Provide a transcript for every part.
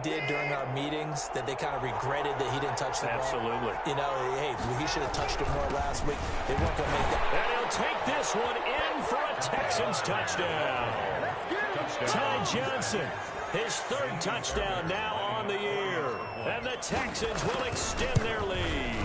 did during our meetings that they kind of regretted that he didn't touch the ball? Absolutely. You know, hey, he should have touched it more last week. They weren't going to make that. And he'll take this one in for a Texans touchdown. Ty Johnson, his third touchdown now on the year. And the Texans will extend their lead.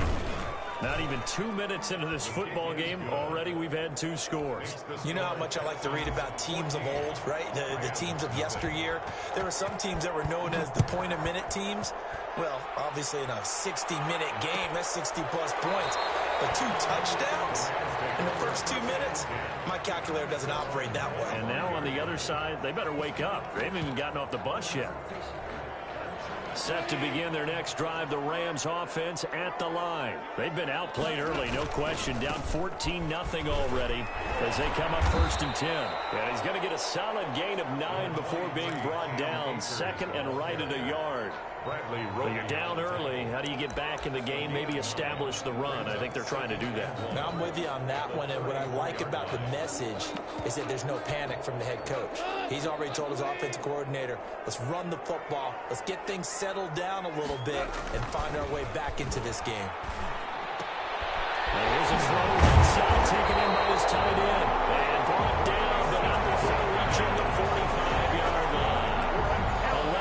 Not even 2 minutes into this football game, already we've had 2 scores. You know how much I like to read about teams of old, right? The teams of yesteryear. There were some teams that were known as the point-a-minute teams. Well, obviously in a 60-minute game, that's 60-plus points. But 2 touchdowns in the first 2 minutes? My calculator doesn't operate that way. And now on the other side, they better wake up. They haven't even gotten off the bus yet. Set to begin their next drive, the Rams offense at the line. They've been outplayed early, no question. Down 14-0 already as they come up 1st and 10. And he's going to get a solid gain of 9 before being brought down. 2nd and right at a yard. But you're down early. How do you get back in the game? Maybe establish the run. I think they're trying to do that. Now I'm with you on that one, and what I like about the message is that there's no panic from the head coach. He's already told his offensive coordinator, let's run the football, let's get things settled down a little bit, and find our way back into this game. There's a throw inside, taken in by his tight end, and brought down, but not before reaching the 45-yard line.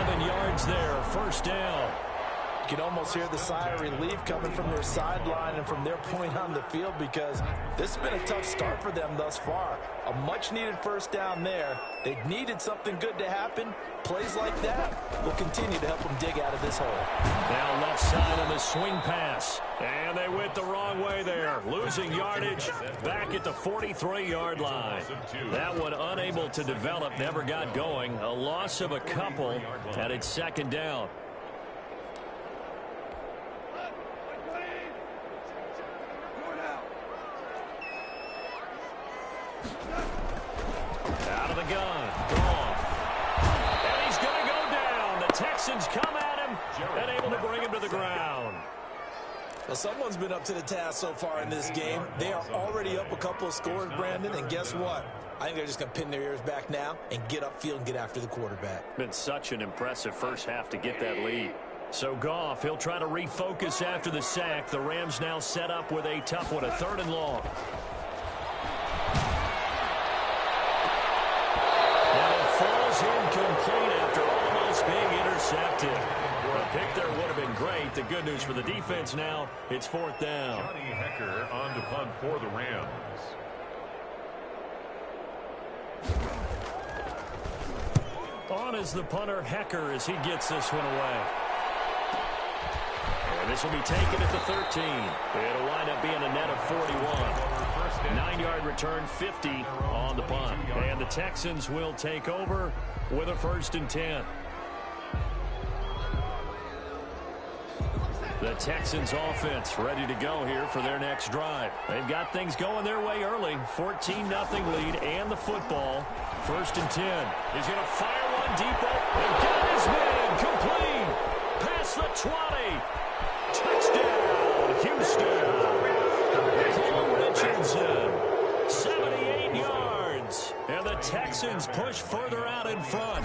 11 yards there, 1st down. You can almost hear the sigh of relief coming from their sideline and from their point on the field, because this has been a tough start for them thus far. A much-needed 1st down there. They needed something good to happen. Plays like that will continue to help them dig out of this hole. Now left side on the swing pass. And they went the wrong way there. Losing yardage back at the 43-yard line. That one unable to develop, never got going. A loss of a couple, and it's 2nd down. Out of the gun. Goff. And he's going to go down. The Texans come at him and able to bring him to the ground. Well, someone's been up to the task so far in this game. They are already up a couple of scores, Brandon, and guess what? I think they're just going to pin their ears back now and get upfield and get after the quarterback. Been such an impressive first half to get that lead. So Goff, he'll try to refocus after the sack. The Rams now set up with a tough one, a 3rd and long. Falls incomplete after almost being intercepted. A pick there would have been great. The good news for the defense now, it's 4th down. Johnny Hecker on to punt for the Rams. On is the punter, Hecker, as he gets this one away. And this will be taken at the 13. It'll wind up being a net of 41. 9-yard return, 50 on the punt. And the Texans will take over with a 1st and 10. The Texans offense ready to go here for their next drive. They've got things going their way early. 14-0 lead and the football. 1st and 10. He's going to fire one deep and got his man complete. Past the 20. Touchdown, Houston. Cole Richardson, 78 yards. And the Texans push further out in front.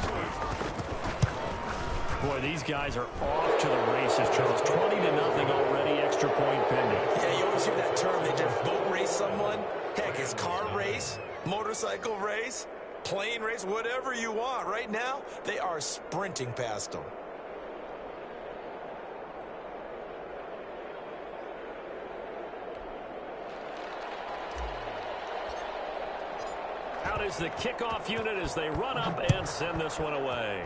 Boy, these guys are off to the races, Charles. 20-0 already, extra point pending. Yeah, you always hear that term. They just boat race someone. Heck, it's car race, motorcycle race, plane race, whatever you want. Right now, they are sprinting past them. Out is the kickoff unit as they run up and send this one away.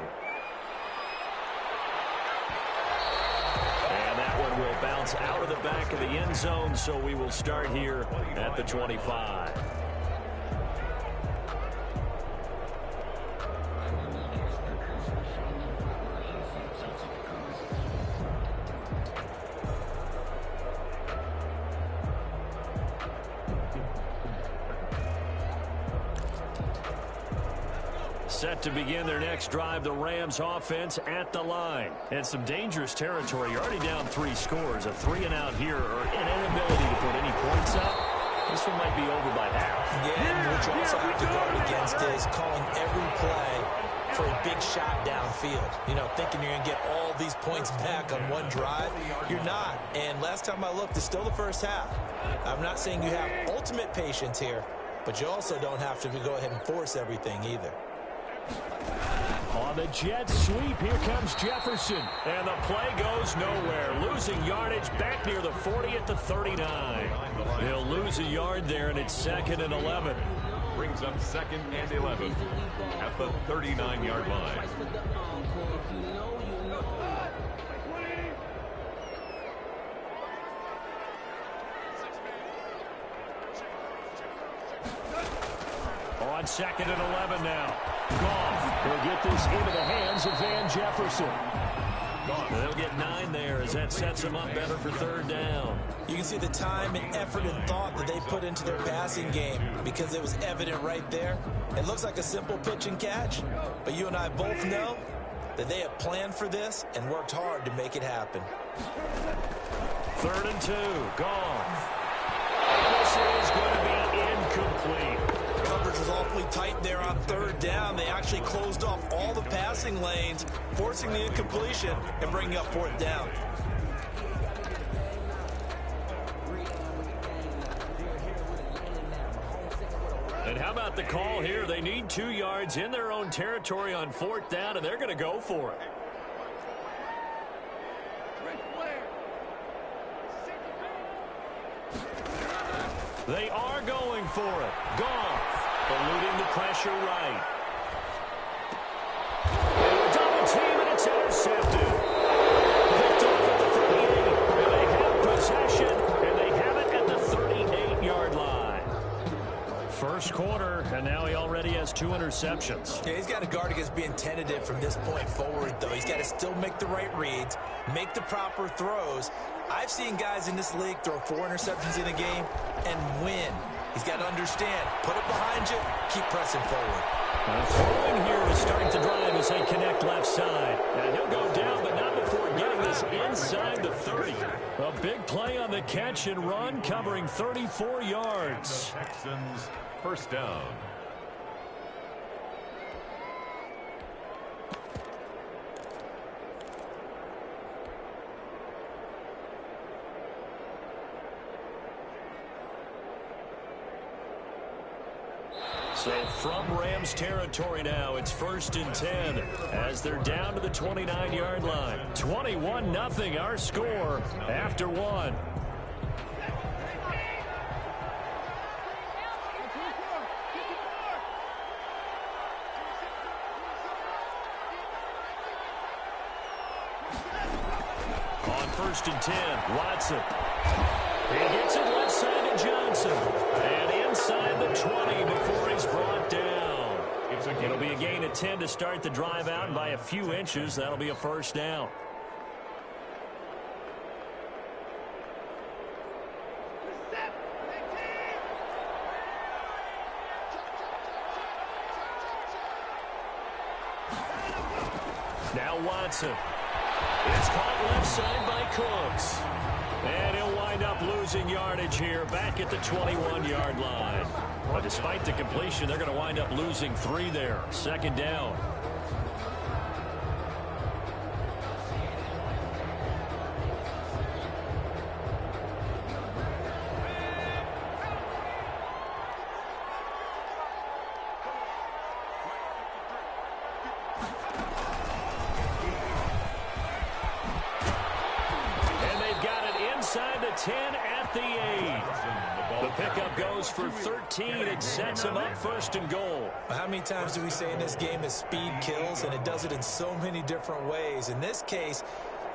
And that one will bounce out of the back of the end zone, so we will start here at the 25. Set to begin their next drive, the Rams offense at the line. And some dangerous territory. You're already down 3 scores. A 3-and-out here, or an inability to put any points up. This one might be over by half. Yeah, and what you also have to guard against is calling every play for a big shot downfield. You know, thinking you're going to get all these points back on one drive. You're not. And last time I looked, it's still the first half. I'm not saying you have ultimate patience here, but you also don't have to go ahead and force everything either. On the jet sweep, here comes Jefferson. And the play goes nowhere. Losing yardage back near the 40 at the 39. He'll lose a yard there, and it's 2nd and 11. Brings up 2nd and 11 at the 39-yard line. On 2nd and 11 now. Goff will get this into the hands of Van Jefferson. They'll get 9 there as that sets them up better for 3rd down. You can see the time and effort and thought that they put into their passing game because it was evident right there. It looks like a simple pitch and catch, but you and I both know that they have planned for this and worked hard to make it happen. 3rd and 2. Goff. This is going to be incomplete. Coverage was awfully tight there on 3rd down. They actually closed off all the passing lanes, forcing the incompletion and bringing up 4th down. And how about the call here? They need 2 yards in their own territory on 4th down, and they're going to go for it. They are going for it. Goff, eluding the pressure right. Double team, and it's intercepted. Picked off at the 38, and they have possession, and they have it at the 38-yard line. First quarter, and now he already has 2 interceptions. Yeah, he's got to guard against being tentative from this point forward, though. He's got to still make the right reads, make the proper throws. I've seen guys in this league throw 4 interceptions in a game and win. He's got to understand, put it behind you, keep pressing forward. Throwing here is starting to drive as they connect left side. And he'll go down, but not before getting this inside the 30. A big play on the catch and run, covering 34 yards. Texans, 1st down. So from Rams territory now, it's 1st and 10 as they're down to the 29-yard line. 21-0 our score after 1. On 1st and 10, Watson. He gets it left side to Johnson. And inside the 20 before he's brought down. It'll be a gain of 10 to start the drive out, and by a few inches, that'll be a 1st down. Now Watson. It's caught left side by Cooks. And he'll wind up losing yardage here back at the 21-yard line. Well, despite the completion, they're going to wind up losing 3 there. 2nd down. Inside the 10 at the 8. The pickup goes for 13. It sets him up 1st and goal. How many times do we say in this game that speed kills, and it does it in so many different ways? In this case,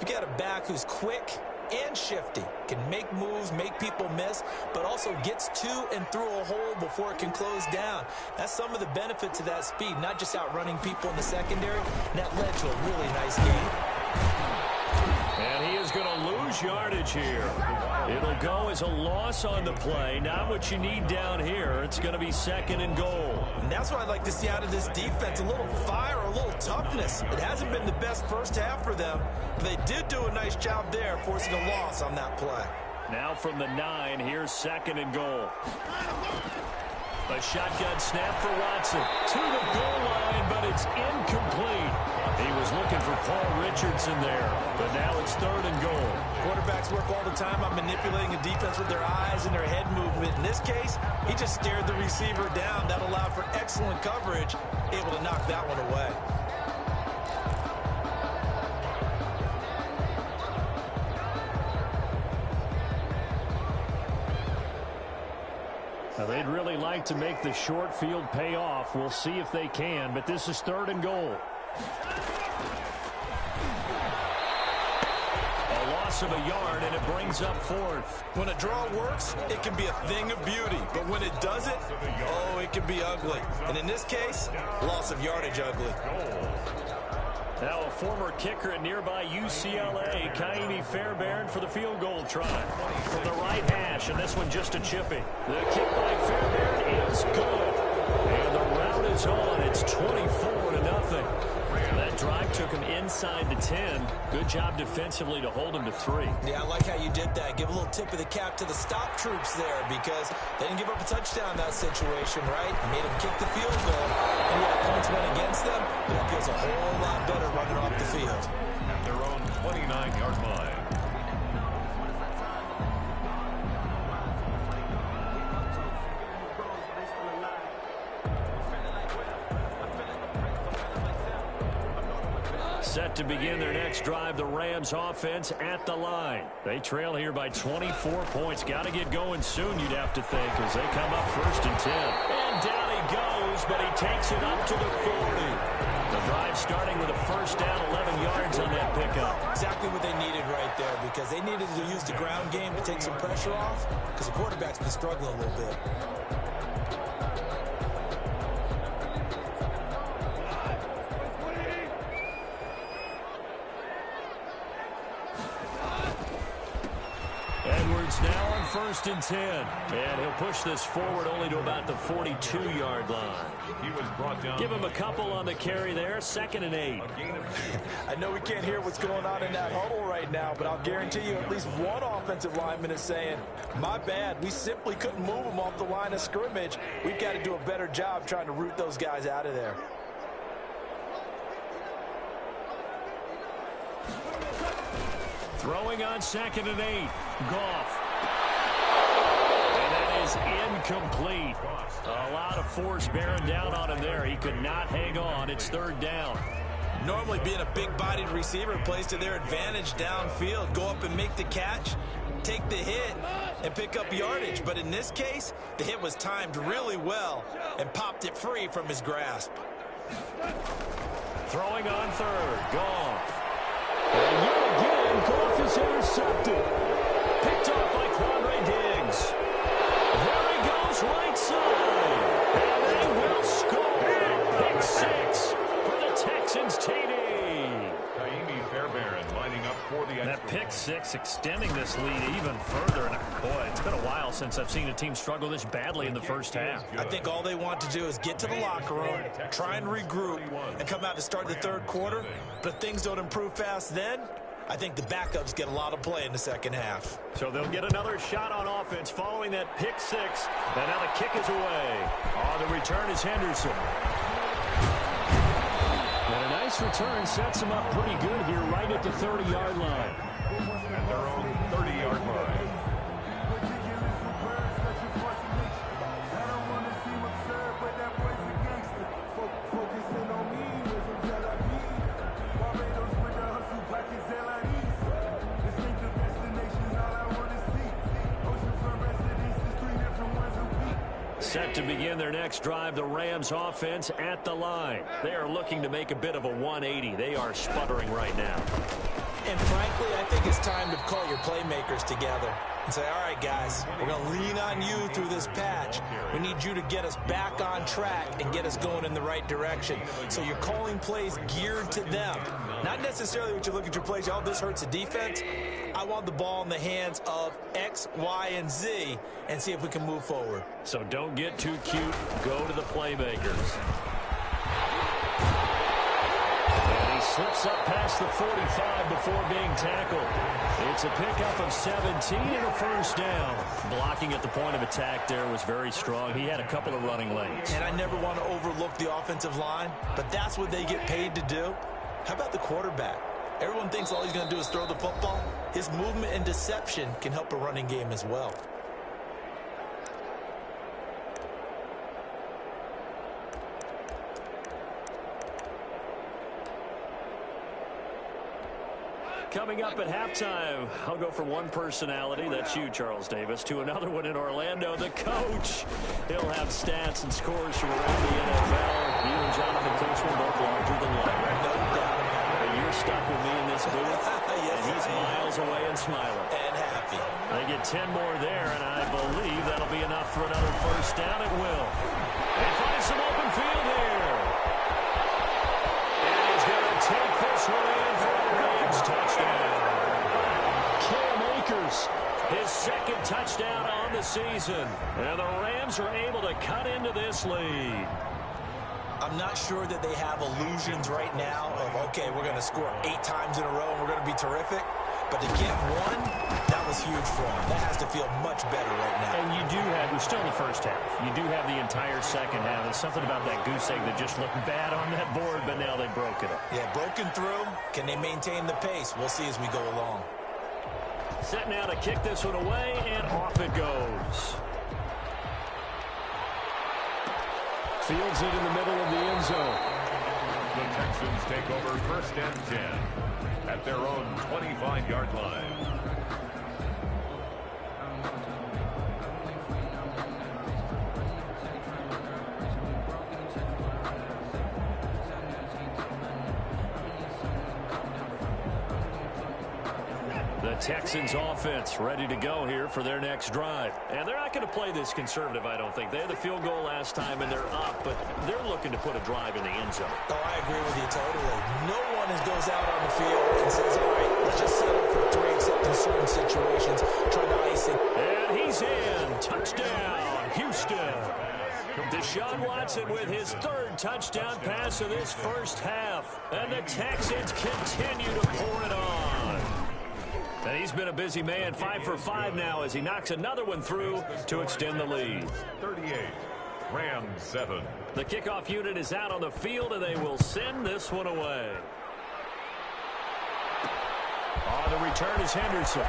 you got a back who's quick and shifty, can make moves, make people miss, but also gets to and through a hole before it can close down. That's some of the benefits of that speed, not just outrunning people in the secondary. And that led to a really nice game. And he is going to lose yardage here. It'll go as a loss on the play. Not what you need down here. It's going to be 2nd and goal. And that's what I'd like to see out of this defense. A little fire, a little toughness. It hasn't been the best first half for them, but they did do a nice job there, forcing a loss on that play. Now from the 9, here's 2nd and goal. A shotgun snap for Watson. To the goal line, but it's incomplete. He was looking for Paul Richardson there, but now it's 3rd and goal. Quarterbacks work all the time on manipulating a defense with their eyes and their head movement. In this case, he just stared the receiver down. That allowed for excellent coverage, able to knock that one away. Now, they'd really like to make the short field pay off. We'll see if they can, but this is 3rd and goal. A loss of a yard, and it brings up 4th. When a draw works, it can be a thing of beauty. But when it doesn't, oh, it can be ugly. And in this case, loss of yardage ugly. Now a former kicker at nearby UCLA, Kaimi Fairbairn for the field goal try. From the right hash, and this one just a chipping. The kick by Fairbairn is good. And the route is on. It's 24-0. That drive took him inside the 10. Good job defensively to hold him to 3. Yeah, I like how you did that. Give a little tip of the cap to the stop troops there because they didn't give up a touchdown in that situation, right? Made them kick the field goal. And yeah, points went against them, but it feels a whole lot better running off the field. At their own 29-yard line. Set to begin their next drive, the Rams offense at the line. They trail here by 24 points. Got to get going soon, you'd have to think, as they come up 1st and 10. And down he goes, but he takes it up to the 40. The drive starting with a 1st down, 11 yards on that pickup. Exactly what they needed right there because they needed to use the ground game to take some pressure off because the quarterback's been struggling a little bit. Now on 1st and 10. And he'll push this forward only to about the 42-yard line. He was brought down. Give him a couple on the carry there. 2nd and 8. I know we can't hear what's going on in that huddle right now, but I'll guarantee you at least one offensive lineman is saying, my bad, we simply couldn't move them off the line of scrimmage. We've got to do a better job trying to root those guys out of there. Throwing on 2nd and 8. Goff. And that is incomplete. A lot of force bearing down on him there. He could not hang on. It's 3rd down. Normally being a big-bodied receiver plays to their advantage downfield. Go up and make the catch, take the hit, and pick up yardage. But in this case, the hit was timed really well and popped it free from his grasp. Throwing on 3rd. Goff. And yet again, Goff is intercepted. Picked off by Quandre Diggs. There he goes, right side. And they will score. Pick 6 for the Texans, TD. Kaimi Fairbairn lining up for the That pick 6 extending this lead even further. And boy, it's been a while since I've seen a team struggle this badly in the first half. I think all they want to do is get to the locker room, try and regroup, and come out to start the 3rd quarter. But if things don't improve fast then, I think the backups get a lot of play in the 2nd half. So they'll get another shot on offense following that pick 6. And now the kick is away. On the return is Henderson. And a nice return sets him up pretty good here right at the 30-yard line. At their own 30-yard line. Set to begin their next drive, the Rams offense at the line. They are looking to make a bit of a 180. They are sputtering right now. And frankly, I think it's time to call your playmakers together and say, all right, guys, we're going to lean on you through this patch. We need you to get us back on track and get us going in the right direction. So you're calling plays geared to them. Not necessarily what you look at your plays, oh, this hurts the defense. I want the ball in the hands of X, Y, and Z and see if we can move forward. So don't get too cute. Go to the playmakers. And he Slips up past the 45 before being tackled. It's a pickup of 17 and a first down. Blocking at the point of attack there was very strong. He had a couple of running lanes. And I never want to overlook the offensive line, but that's what they get paid to do. How about the quarterback? Everyone thinks all he's going to do is throw the football. His movement and deception can help a running game as well. Coming up at halftime, I'll go from one personality, that's you, Charles Davis, to another one in Orlando, the coach. He'll have stats and scores from around the NFL. You and Jonathan Coachman both larger than life. No doubt. But you're stuck with me in this booth, Yes, and he's miles away and smiling. And happy. They get 10 more there, and I believe that'll be enough for another first down. It will. They find some open field here. And he's going to take this one in for a Rams touchdown. Cam Akers, his second touchdown on the season. And the Rams are able to cut into this lead. I'm not sure that they have illusions right now of, okay, we're going to score 8 times in a row and we're going to be terrific. But to get one, that was huge for them. That has to feel much better right now. And you do have, we're still in the first half. You do have the entire second half. There's something about that goose egg that just looked bad on that board, but now they broke it up. Yeah, broken through. Can they maintain the pace? We'll see as we go along. Set now to kick this one away, and off it goes. Fields it in the middle of the end zone. The Texans take over first and 10 at their own 25-yard line. The Texans offense ready to go here for their next drive. And they're not going to play this conservative, I don't think. They had the field goal last time, and they're up, but they're looking to put a drive in the end zone. Oh, I agree with you totally. No one goes out on the field and says, all right, let's just settle for 3, except in certain situations, trying to ice it. And he's in. Touchdown, Houston. Deshaun Watson with his third touchdown pass of this first half. And the Texans continue to pour it on. And he's been a busy man, 5 for 5 now as he knocks another one through to extend the lead. 38, Rams 7. The kickoff unit is out on the field, and they will send this one away. On the return is Henderson.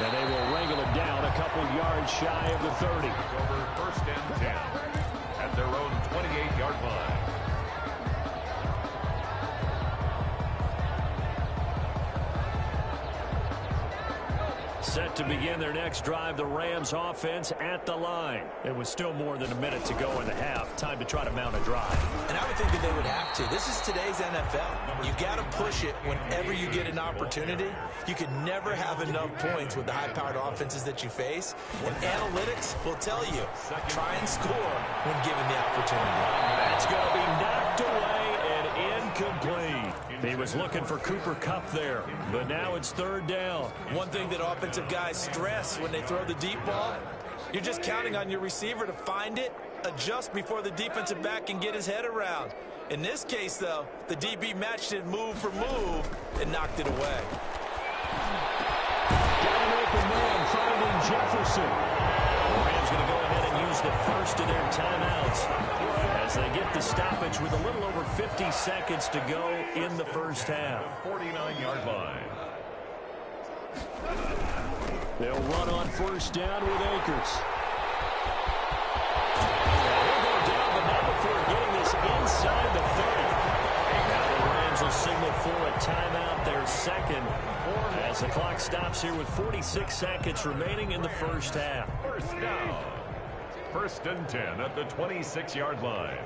And they will wrangle it down a couple yards shy of the 30. Over first and 10 at their own 28-yard line. Set to begin their next drive, the Rams offense at the line. It was still more than a minute to go in the half. Time to try to mount a drive. And I would think that they would have to. This is today's NFL. You got to push it whenever you get an opportunity. You can never have enough points with the high-powered offenses that you face. And analytics will tell you, try and score when given the opportunity. That's going to be knocked away and incomplete. He was looking for Cooper Kupp there, but now it's third down. One thing that offensive guys stress when they throw the deep ball, you're just counting on your receiver to find it, adjust before the defensive back can get his head around. In this case, though, the DB matched it move for move and knocked it away. Got an open man finding Jefferson. The Rams going to go ahead and use the first of their timeouts as they get the stoppage with a little over 50 seconds to go in the first half. 49-yard line. They'll run on first down with Akers. He'll go down, but not before getting this inside the 30. Now the Rams will signal for a timeout, their second, as the clock stops here with 46 seconds remaining in the first half. First down. First and 10 at the 26-yard line.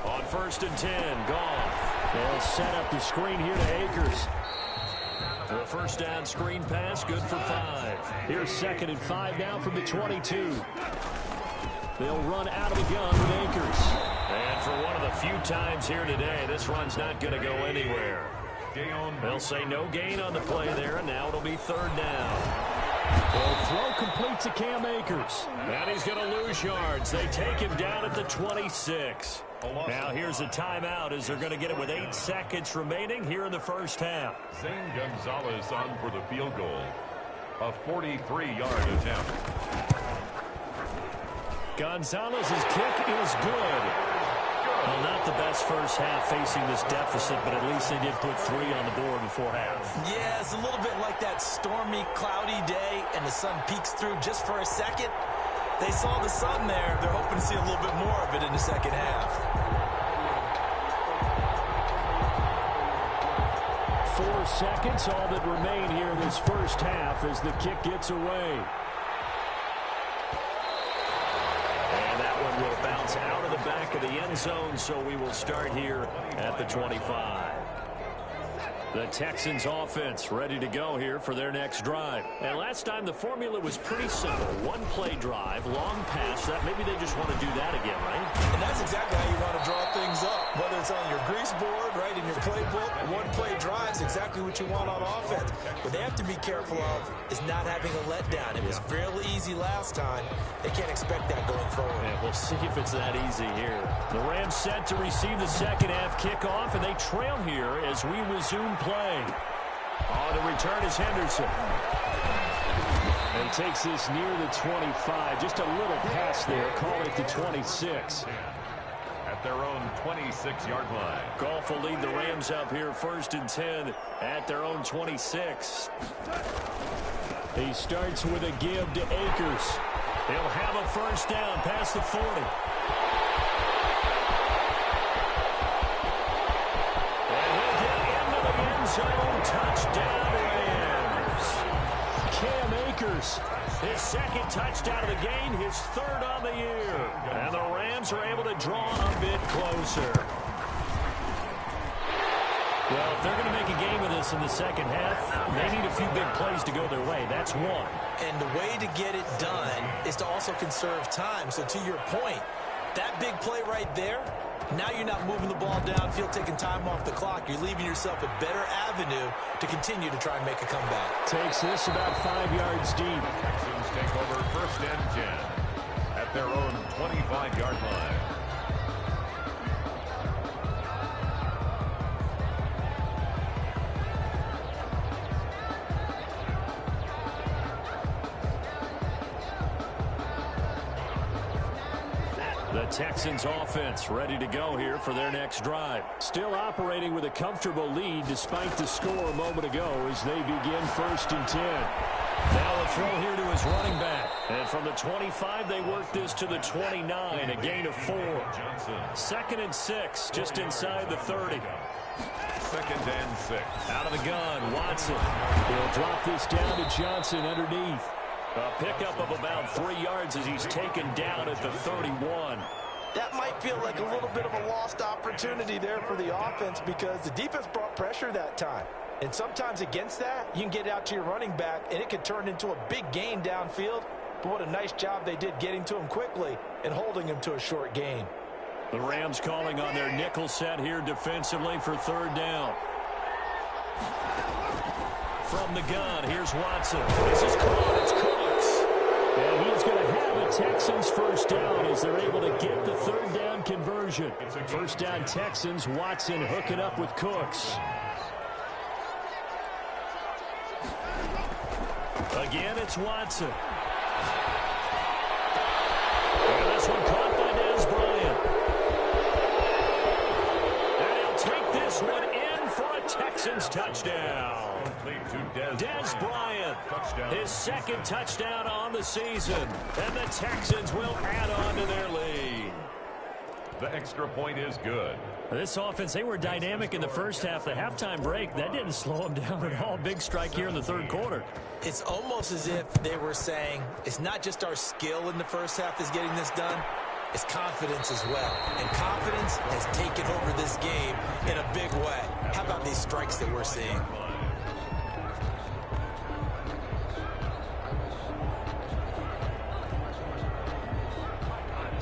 On first and 10, Goff. They'll set up the screen here to Akers. The first down screen pass, good for 5. Here's second and 5 now from the 22. They'll run out of the gun with Akers. And for one of the few times here today, this run's not going to go anywhere. They'll say no gain on the play there, and now it'll be third down. The throw complete to Cam Akers. And he's going to lose yards. They take him down at the 26. Now here's a timeout as they're going to get it with 8 seconds remaining here in the first half. Zane Gonzalez on for the field goal. A 43-yard attempt. Gonzalez's kick is good. Well, not the best first half facing this deficit, but at least they did put 3 on the board before half. Yeah, it's a little bit like that stormy, cloudy day, and the sun peeks through just for a second. They saw the sun there. They're hoping to see a little bit more of it in the second half. 4 seconds, all that remain here in this first half as the kick gets away. And that one will bounce out of the back of the end zone, so we will start here at the 25. The Texans offense ready to go here for their next drive. And last time the formula was pretty simple. One play drive, long pass. That maybe they just want to do that again, right? And that's exactly how you want to draw things up. Whether it's on your grease board, right, in your playbook, one play drive is exactly what you want on offense. What they have to be careful of is not having a letdown. It was fairly easy last time. They can't expect that going forward. Yeah, we'll see if it's that easy here. The Rams set to receive the second half kickoff, and they trail here as we resume play. On the return is Henderson. And takes this near the 25. Just a little pass there. Call it the 26. At their own 26-yard line. Goff will lead the Rams up here 1st and 10 at their own 26. He starts with a give to Akers. He'll have a first down past the 40. And he'll get into the end zone. Touchdown, Rams. Cam Akers, his second touchdown of the game, his 3rd on the year. And the Rams are able to draw a bit closer. Well, if they're going to make a game of this in the second half, they need a few big plays to go their way. That's one. And the way to get it done is to also conserve time. So to your point, that big play right there, now you're not moving the ball downfield, taking time off the clock. You're leaving yourself a better avenue to continue to try and make a comeback. Takes this about 5 yards deep. Texans take over 1st and 10 at their own 25-yard line. The Texans offense ready to go here for their next drive. Still operating with a comfortable lead despite the score a moment ago as they begin 1st and 10. Now a throw here to his running back. And from the 25, they work this to the 29, a gain of 4. 2nd and 6, just inside the 30. 2nd and 6. Out of the gun, Watson. He'll drop this down to Johnson underneath. A pickup of about 3 yards as he's taken down at the 31. That might feel like a little bit of a lost opportunity there for the offense because the defense brought pressure that time. And sometimes against that, you can get out to your running back, and it could turn into a big gain downfield. But what a nice job they did getting to him quickly and holding him to a short gain. The Rams calling on their nickel set here defensively for 3rd down. From the gun, here's Watson. This is caught. It's Cooks. And he's going to have a Texans first down as they're able to get the 3rd down conversion. 1st down Texans, Watson hooking up with Cooks. Again, it's Watson. And this one caught by Dez Bryant. And he'll take this one in for a Texans touchdown. Dez Bryant, his 2nd touchdown on the season. And the Texans will add on to their lead. The extra point is good. This offense, they were dynamic in the first half. The halftime break, that didn't slow them down at all. Big strike here in the 3rd quarter. It's almost as if they were saying, it's not just our skill in the first half that's getting this done, it's confidence as well. And confidence has taken over this game in a big way. How about these strikes that we're seeing?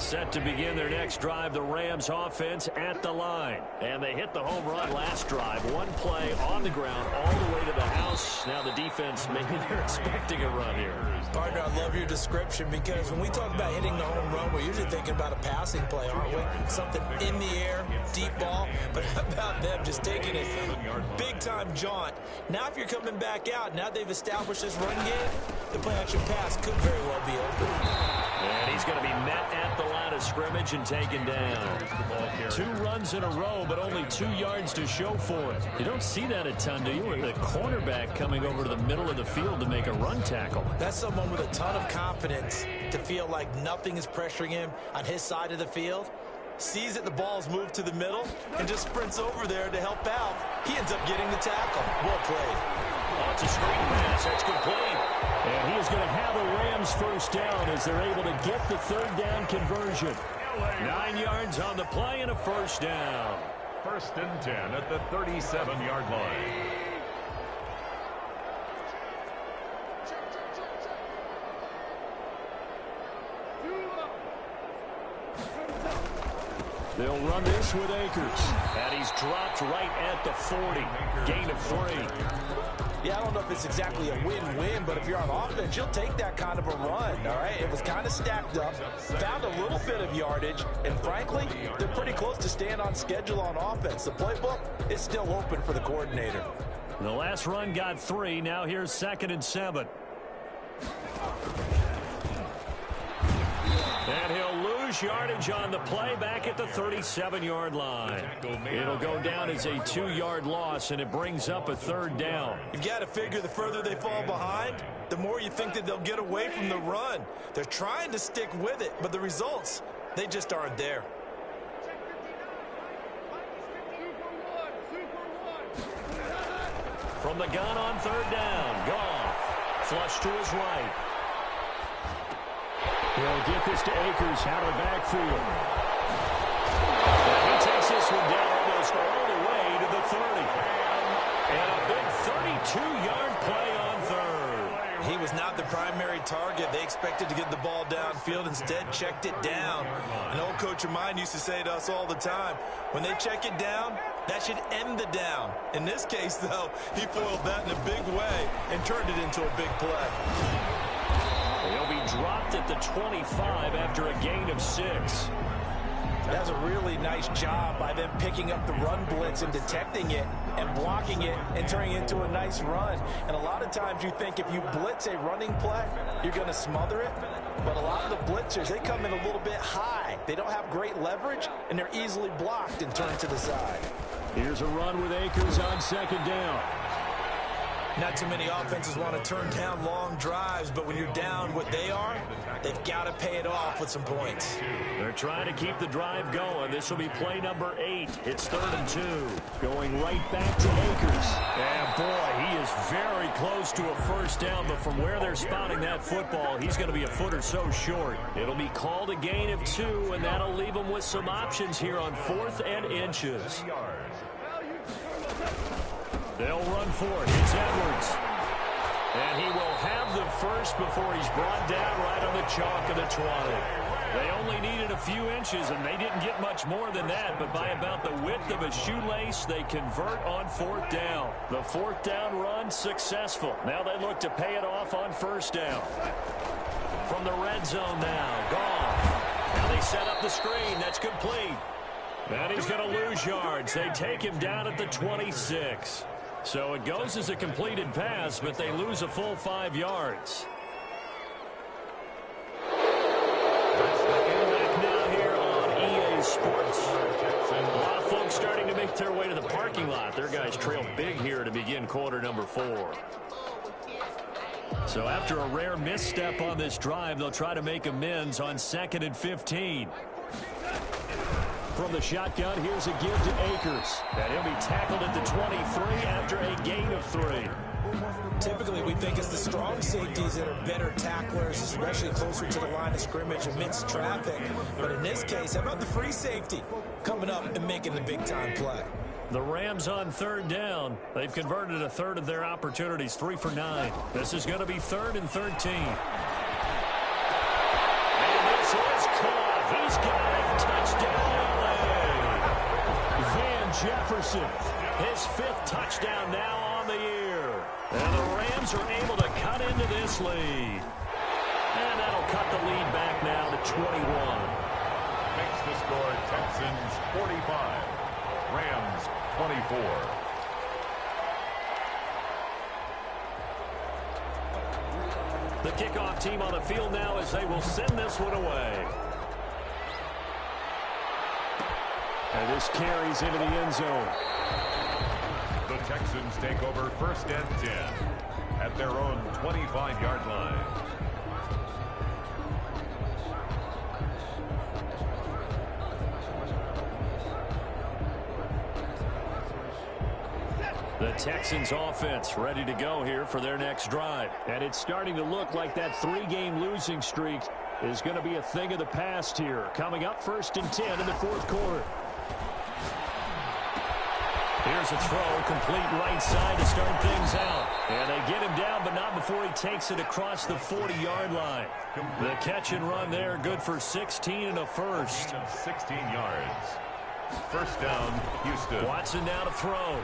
Set to begin their next drive, the Rams offense at the line. And they hit the home run last drive. One play on the ground all the way to the house. Now the defense, maybe they're expecting a run here. Partner, I love your description because when we talk about hitting the home run, we're usually thinking about a passing play, aren't we? Something in the air, deep ball. But how about them just taking it big-time jaunt? Now if you're coming back out, now they've established this run game, the play-action pass could very well be open. And he's going to be met at the line of scrimmage and taken down. 2 runs in a row, but only 2 yards to show for it. You don't see that a ton, do you? With the cornerback coming over to the middle of the field to make a run tackle. That's someone with a ton of confidence to feel like nothing is pressuring him on his side of the field. Sees that the ball's moved to the middle and just sprints over there to help out. He ends up getting the tackle. Well played. Oh, it's a screen pass. That's complete. And he is going to have a Rams first down as they're able to get the 3rd down conversion. 9 yards on the play and a first down. 1st and 10 at the 37-yard line. They'll run this with Akers. And he's dropped right at the 40. Gain of 3. Yeah, I don't know if it's exactly a win-win, but if you're on offense, you'll take that kind of a run, all right? It was kind of stacked up, found a little bit of yardage, and frankly, they're pretty close to staying on schedule on offense. The playbook is still open for the coordinator. The last run got 3. Now here's 2nd and 7. And he'll lose yardage on the play back at the 37-yard line. It'll go down as a 2-yard loss, and it brings up a 3rd down. You've got to figure the further they fall behind, the more you think that they'll get away from the run. They're trying to stick with it, but the results, they just aren't there. From the gun on 3rd down, Goff. Flush to his right. He'll get this to Akers out of the backfield. He takes this one down almost all the way to the 30. And a big 32-yard play on 3rd. He was not the primary target. They expected to get the ball downfield, instead checked it down. An old coach of mine used to say to us all the time, when they check it down, that should end the down. In this case, though, he foiled that in a big way and turned it into a big play. He'll be dropped at the 25 after a gain of 6. That's a really nice job by them picking up the run blitz and detecting it and blocking it and turning it into a nice run. And a lot of times you think if you blitz a running play, you're going to smother it. But a lot of the blitzers, they come in a little bit high. They don't have great leverage, and they're easily blocked and turned to the side. Here's a run with Akers on 2nd down. Not too many offenses want to turn down long drives, but when you're down what they are, they've got to pay it off with some points. They're trying to keep the drive going. This will be play number 8. It's 3rd and 2. Going right back to Akers. And boy, he is very close to a first down, but from where they're spotting that football, he's going to be a foot or so short. It'll be called a gain of 2, and that'll leave him with some options here on 4th and inches. They'll run for it. It's Edwards. And he will have the first before he's brought down right on the chalk of the 20. They only needed a few inches, and they didn't get much more than that. But by about the width of a shoelace, they convert on 4th down. The 4th down run successful. Now they look to pay it off on 1st down. From the red zone now, Goff. Now they set up the screen. That's complete. And he's going to lose yards. They take him down at the 26. So it goes as a completed pass, but they lose a full 5 yards. Back now here on EA Sports. A lot of folks starting to make their way to the parking lot. Their guys trail big here to begin quarter number 4. So after a rare misstep on this drive, they'll try to make amends on 2nd and 15. From the shotgun, here's a give to Akers. And he'll be tackled at the 23 after a gain of 3. Typically, we think it's the strong safeties that are better tacklers, especially closer to the line of scrimmage amidst traffic. But in this case, how about the free safety coming up and making the big-time play? The Rams on 3rd down. They've converted a 1/3 of their opportunities, 3 for 9. This is going to be 3rd and 13. And this is caught. He's Jefferson. His 5th touchdown now on the year. And the Rams are able to cut into this lead. And that'll cut the lead back now to 21. Makes the score Texans 45, Rams 24. The kickoff team on the field now as they will send this one away. And this carries into the end zone. The Texans take over 1st and 10 at their own 25-yard line. The Texans offense ready to go here for their next drive. And it's starting to look like that 3-game losing streak is going to be a thing of the past here. Coming up 1st and 10 in the 4th quarter. Here's a throw, complete right side to start things out. And they get him down, but not before he takes it across the 40-yard line. The catch and run there, good for 16 and a first. 16 yards. 1st down, Houston. Watson now to throw.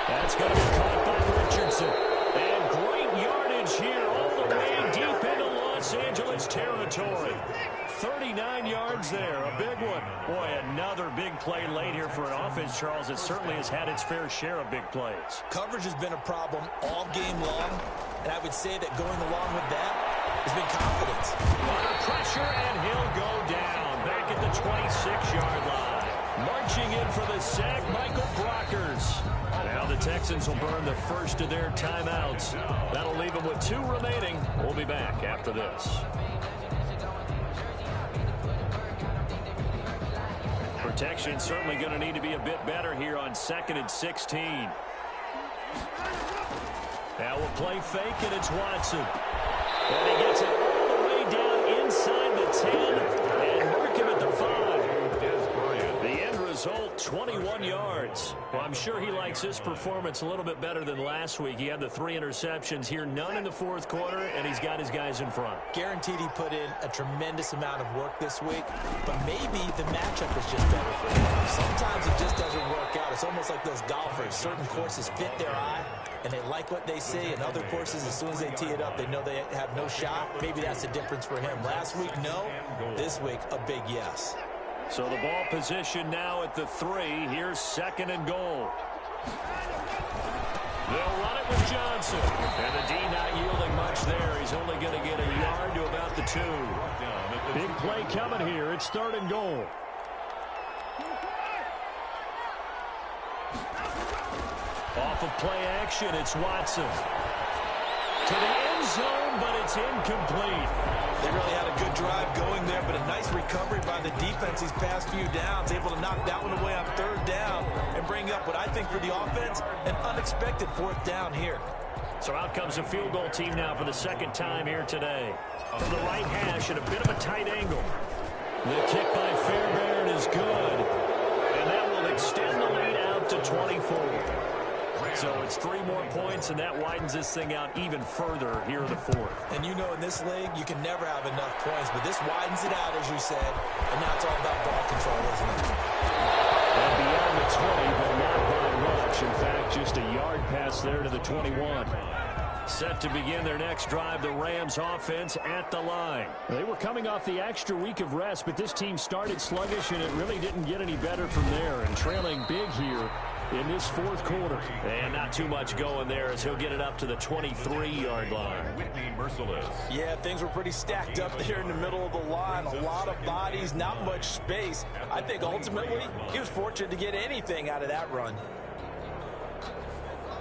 That's going to be caught by Richardson. And great yardage here all the way deep into Los Angeles territory. 39 yards there, a big one. Boy, another big play late here for an offense, Charles, that certainly has had its fair share of big plays. Coverage has been a problem all game long, and I would say that going along with that has been confidence. Under pressure, and he'll go down back at the 26-yard line. Marching in for the sack, Michael Brockers. Now the Texans will burn the first of their timeouts. That'll leave them with 2 remaining. We'll be back after this. Protection certainly going to need to be a bit better here on 2nd and 16. Now we'll play fake, and it's Watson. And he gets it all the way down inside the 10 and mark him at the 5. The end result, 21 yards. Well, I'm sure he likes his performance a little bit better than last week. He had the 3 interceptions here, none in the 4th quarter, and he's got his guys in front. Guaranteed he put in a tremendous amount of work this week, but maybe the matchup is just better for him. Sometimes it just doesn't work out. It's almost like those golfers. Certain courses fit their eye, and they like what they see, and other courses, as soon as they tee it up, they know they have no shot. Maybe that's the difference for him. Last week, no. This week, a big yes. So the ball position now at the 3. Here's 2nd and goal. They'll run it with Johnson. And the D not yielding much there. He's only going to get a yard to about the 2. Big play coming here. It's 3rd and goal. Off of play action, it's Watson. To the end zone, but it's incomplete. They really had a good drive going there, but a nice recovery by the defense these past few downs, able to knock that one away on 3rd down and bring up what I think for the offense, an unexpected 4th down here. So out comes a field goal team now for the 2nd time here today. From the right hash at a bit of a tight angle. The kick by Fairbairn is good, and that will extend the lead out to 24. So it's 3 more points, and that widens this thing out even further here in the 4th. And you know in this league, you can never have enough points, but this widens it out, as you said, and now it's all about ball control, isn't it? And beyond the 20, but not by much. In fact, just a yard pass there to the 21. Set to begin their next drive, the Rams offense at the line. They were coming off the extra week of rest, but this team started sluggish, and it really didn't get any better from there. And trailing big here in this 4th quarter. And not too much going there as he'll get it up to the 23-yard line. Whitney Merciless. Yeah, things were pretty stacked up there in the middle of the line. A lot of bodies, not much space. I think ultimately he was fortunate to get anything out of that run.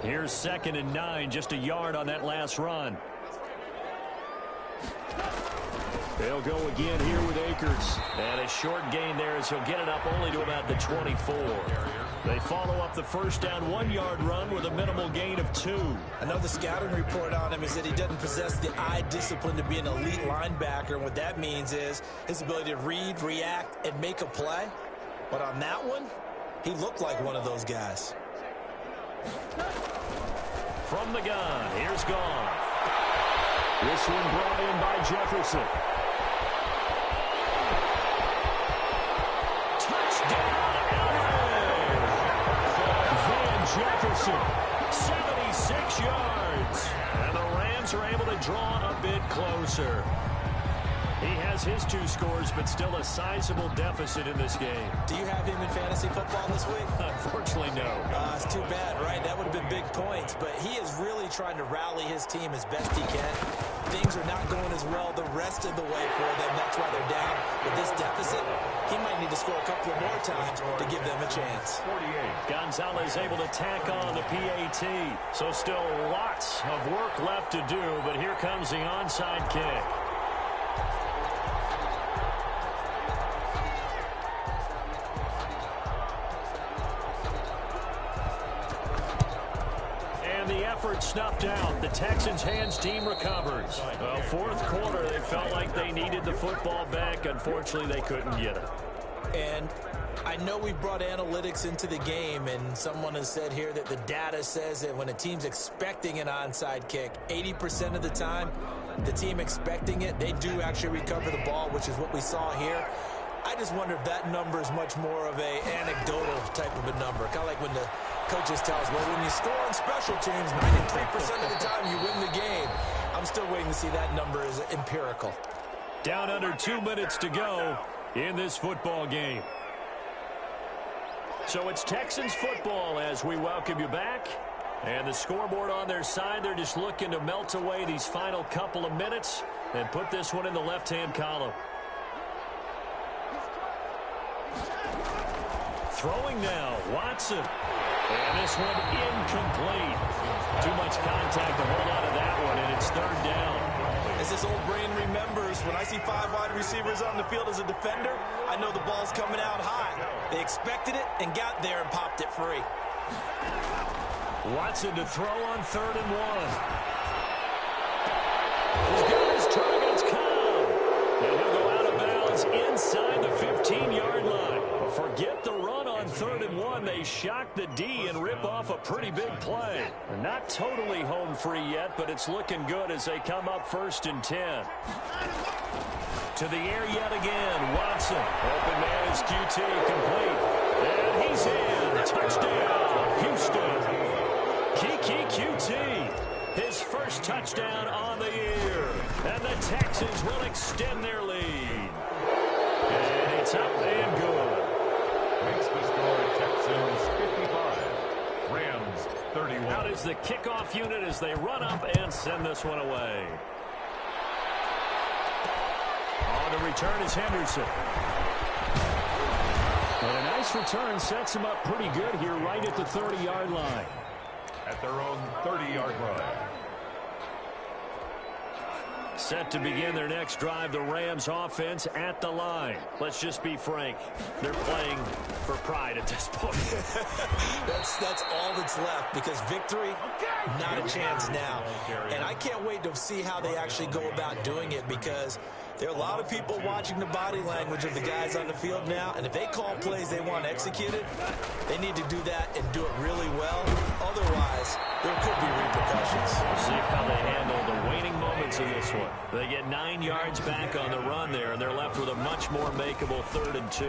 Here's 2nd and 9, just a yard on that last run. They'll go again here with Akers. And a short gain there as he'll get it up only to about the 24. They follow up the 1st down 1-yard run with a minimal gain of 2. Another scouting report on him is that he doesn't possess the eye discipline to be an elite linebacker. And what that means is his ability to read, react, and make a play. But on that one, he looked like one of those guys. From the gun, here's Goff. This one brought in by Jefferson. Watson, 76 yards. And the Rams are able to draw a bit closer. He has his 2 scores, but still a sizable deficit in this game. Do you have him in fantasy football this week? Unfortunately, no. It's too bad, right? That would have been big points. But he is really trying to rally his team as best he can. Things are not going as well the rest of the way for them. That's why they're down. With this deficit, he might need to score a couple of more times to give them a chance. 48. Gonzalez able to tack on the PAT. So still lots of work left to do, but here comes the onside kick. Snuffed out. The Texans' hands team recovers. Well, fourth quarter, they felt like they needed the football back. Unfortunately, they couldn't get it. And I know we brought analytics into the game, and someone has said here that the data says that when a team's expecting an onside kick, 80% of the time, the team expecting it, they do actually recover the ball, which is what we saw here. I just wonder if that number is much more of a anecdotal type of a number. Kind of like when the coaches tell us, well, when you score on special teams, 93% of the time you win the game. I'm still waiting to see that number as empirical. Down under 2 minutes to go in this football game. So it's Texans football as we welcome you back. And the scoreboard on their side, they're just looking to melt away these final couple of minutes and put this one in the left-hand column. Throwing now, Watson. And this one incomplete. Too much contact to hold on to that one, and it's third down. As this old brain remembers, when I see 5 wide receivers on the field as a defender, I know the ball's coming out high. They expected it and got there and popped it free. Watson to throw on 3rd and 1. He's got his targets come. And he'll go out of bounds inside the 15-yard line. Forget the run on 3rd and 1. They shock the D and rip off a pretty big play. They're not totally home free yet, but it's looking good as they come up 1st and 10. To the air yet again. Watson. Open man is QT complete. And he's in. Touchdown, Houston. Kiki QT. His first touchdown on the year. And the Texans will extend their lead. And it's up and good. Makes the score Texans 55. Rams 31. Out is the kickoff unit as they run up and send this one away. On the return is Henderson. And a nice return sets him up pretty good here right at the 30-yard line. At their own 30-yard line. Set to begin their next drive, the Rams offense at the line. Let's just be frank. They're playing for pride at this point. That's all that's left because victory, not a chance now. And I can't wait to see how they actually go about doing it because there are a lot of people watching the body language of the guys on the field now, and if they call plays they want executed, they need to do that and do it really well. Otherwise, there could be repercussions. We'll see how they handle the waning moments of this one. They get 9 yards back on the run there, and they're left with a much more makeable 3rd and 2.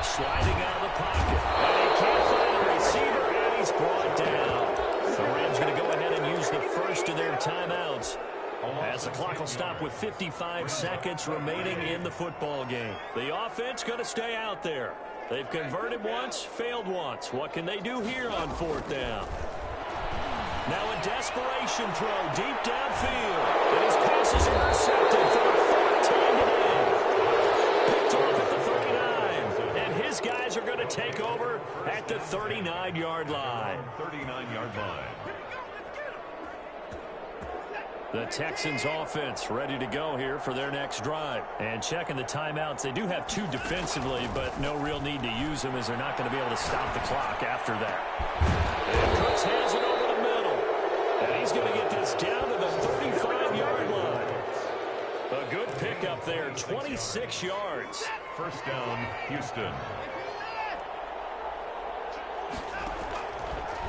Sliding out of the pocket. And he can't find a receiver, and he's brought down. The Rams going to go ahead and use the first of their timeouts as the clock will stop with 55 seconds remaining in the football game. The offense going to stay out there. They've converted once, failed once. What can they do here on 4th down? Now a desperation throw deep downfield. And his pass is intercepted for the 4th time today. Picked off at the 39. And his guys are going to take over at the 39-yard line. 39-yard line. The Texans offense ready to go here for their next drive. And checking the timeouts, they do have 2 defensively, but no real need to use them as they're not going to be able to stop the clock after that. And Cooks has it over the middle. And he's going to get this down to the 35-yard line. A good pickup there, 26 yards. 1st down, Houston.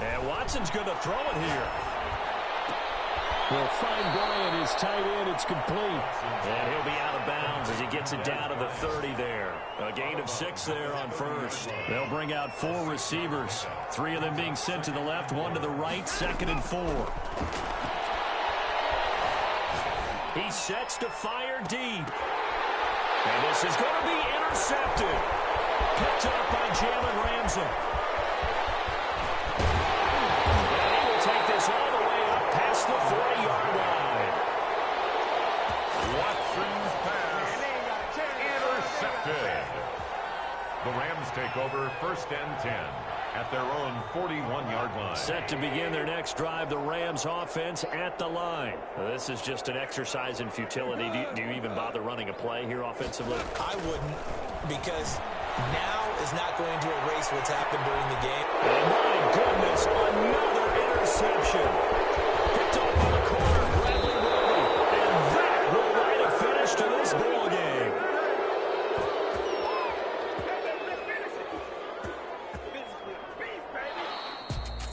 And Watson's going to throw it here. Well, find Bryant, his tight end. It's complete. And he'll be out of bounds as he gets it down to the 30 there. A gain of 6 there on first. They'll bring out 4 receivers. 3 of them being sent to the left, 1 to the right, 2nd and 4. He sets to fire deep. And this is going to be intercepted. Picked up by Jalen Ramsey. And he will take this all the way up past the 40-yard line. Watson's pass intercepted. The Rams take over 1st and 10 at their own 41-yard line. Set to begin their next drive, the Rams offense at the line. This is just an exercise in futility. Do you even bother running a play here offensively? I wouldn't, because now is not going to erase what's happened during the game. Oh, my goodness, another interception. Picked up on the corner, Bradley Roby. And that will write a finish to this ball game.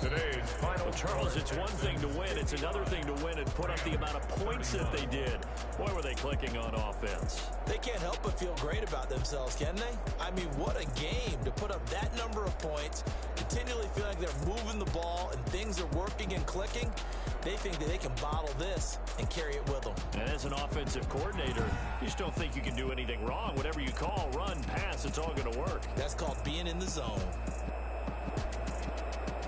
Today's final. Well, Charles, it's one thing to win. It's another thing to win and put up the amount of points that they did. Boy, were they clicking on offense. They can't help but feel great about themselves, can they? I mean, what a game to put up that number of points, continually feel like they're moving the ball and things are working and clicking. They think that they can bottle this and carry it with them. And as an offensive coordinator, you just don't think you can do anything wrong. Whatever you call, run, pass, it's all going to work. That's called being in the zone.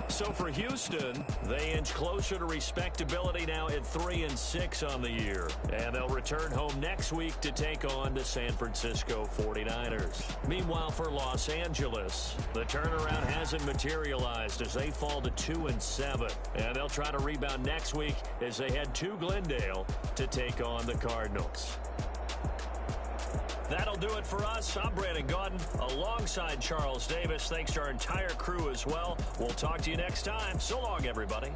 So for Houston, they inch closer to respectability now at 3-6 on the year. And they'll return home next week to take on the San Francisco 49ers. Meanwhile, for Los Angeles, the turnaround hasn't materialized as they fall to 2-7. And they'll try to rebound next week as they head to Glendale to take on the Cardinals. That'll do it for us. I'm Brandon Gaudin alongside Charles Davis. Thanks to our entire crew as well. We'll talk to you next time. So long, everybody.